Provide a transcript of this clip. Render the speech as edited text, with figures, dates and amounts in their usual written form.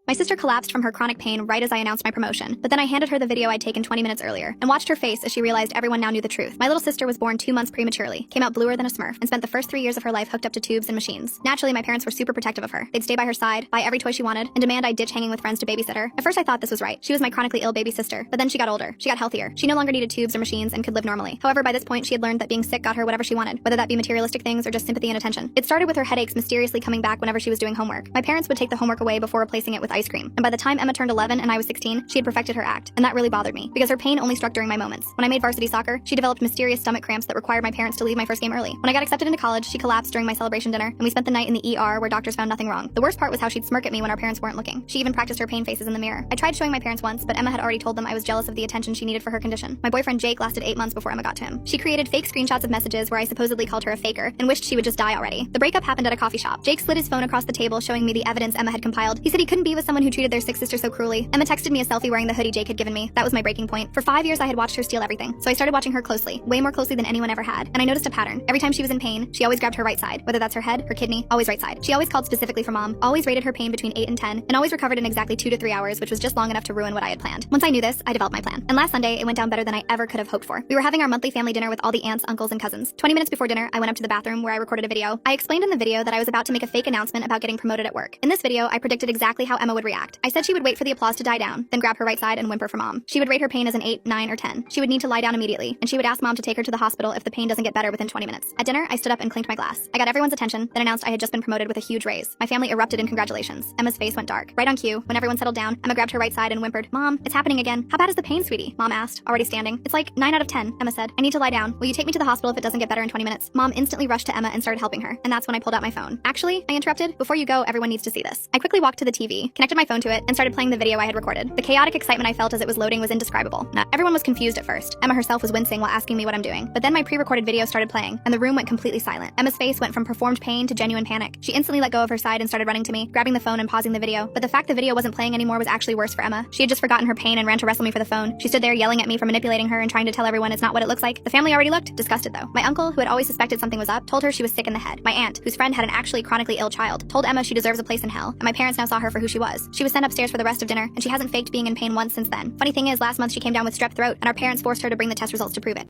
My sister collapsed from her chronic pain right as I announced my promotion, but then I handed her the video I'd taken 20 minutes earlier and watched her face as she realized everyone now knew the truth. My little sister was born 2 months prematurely, came out bluer than a Smurf, and spent the first 3 years of her life hooked up to tubes and machines. Naturally, my parents were super protective of her. They'd stay by her side, buy every toy she wanted, and demand I ditch hanging with friends to babysit her. At first I thought this was right. She was my chronically ill baby sister, but then she got older. She got healthier. She no longer needed tubes or machines and could live normally. However, by this point she had learned that being sick got her whatever she wanted, whether that be materialistic things or just sympathy and attention. It started with her headaches mysteriously coming back whenever she was doing homework. My parents would take the homework away before replacing it with ice cream, and by the time Emma turned 11 and I was 16, she had perfected her act, and that really bothered me, because her pain only struck during my moments. When I made varsity soccer, she developed mysterious stomach cramps that required my parents to leave my first game early. When I got accepted into college, she collapsed during my celebration dinner, and we spent the night in the ER where doctors found nothing wrong. The worst part was how she'd smirk at me when our parents weren't looking. She even practiced her pain faces in the mirror. I tried showing my parents once, but Emma had already told them I was jealous of the attention she needed for her condition. My boyfriend Jake lasted 8 months before Emma got to him. She created fake screenshots of messages where I supposedly called her a faker and wished she would just die already. The breakup happened at a coffee shop. Jake slid his phone across the table showing me the evidence Emma had compiled. He said he couldn't be with someone who treated their sick sister so cruelly. Emma texted me a selfie wearing the hoodie Jake had given me. That was my breaking point. For 5 years I had watched her steal everything, so I started watching her closely, way more closely than anyone ever had, and I noticed a pattern. Every time she was in pain, she always grabbed her right side, whether that's her head, her kidney, always right side. She always called specifically for mom, always rated her pain between 8 and 10, and always recovered in exactly 2 to 3 hours, which was just long enough to ruin what I had planned. Once I knew this, I developed my plan. And last Sunday, it went down better than I ever could have hoped for. We were having our monthly family dinner with all the aunts, uncles, and cousins. 20 minutes before dinner, I went up to the bathroom where I recorded a video. I explained in the video that I was about to make a fake announcement about getting promoted at work. In this video, I predicted exactly how Emma would react. I said she would wait for the applause to die down, then grab her right side and whimper for mom. She would rate her pain as an 8, 9, or 10. She would need to lie down immediately, and she would ask mom to take her to the hospital if the pain doesn't get better within 20 minutes. At dinner, I stood up and clinked my glass. I got everyone's attention, then announced I had just been promoted with a huge raise. My family erupted in congratulations. Emma's face went dark. Right on cue, when everyone settled down, Emma grabbed her right side and whimpered, "Mom, it's happening again. How bad is the pain, sweetie?" Mom asked, already standing. "It's like 9 out of 10, Emma said. "I need to lie down. Will you take me to the hospital if it doesn't get better in 20 minutes? Mom instantly rushed to Emma and started helping her, and that's when I pulled out my phone. "Actually," I interrupted, "before you go, everyone needs to see this." I quickly walked to the TV, connected my phone to it, and started playing the video I had recorded. The chaotic excitement I felt as it was loading was indescribable. Everyone was confused at first. Emma herself was wincing while asking me what I'm doing. But then my pre-recorded video started playing, and the room went completely silent. Emma's face went from performed pain to genuine panic. She instantly let go of her side and started running to me, grabbing the phone and pausing the video. But the fact the video wasn't playing anymore was actually worse for Emma. She had just forgotten her pain and ran to wrestle me for the phone. She stood there yelling at me for manipulating her and trying to tell everyone it's not what it looks like. The family already looked disgusted though. My uncle, who had always suspected something was up, told her she was sick in the head. My aunt, whose friend had an actually chronically ill child, told Emma she deserves a place in hell, and my parents now saw her for who she was. She was sent upstairs for the rest of dinner, and she hasn't faked being in pain once since then. Funny thing is, last month she came down with strep throat, and our parents forced her to bring the test results to prove it.